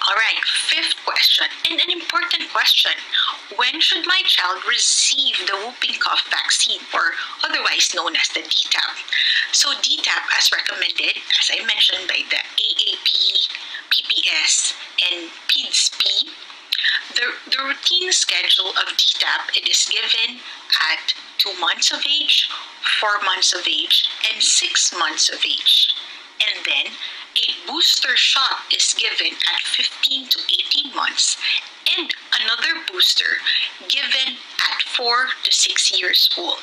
All right, fifth question, and an important question. When should my child receive the whooping cough vaccine, or otherwise known as the DTaP? So DTaP, as recommended, as I mentioned, by the AAP, PPS, and PIDS-P, the routine schedule of DTaP, it is given at 2 months of age, 4 months of age, and 6 months of age. And then a booster shot is given at 15 to 18 months, and another booster given at 4 to 6 years old.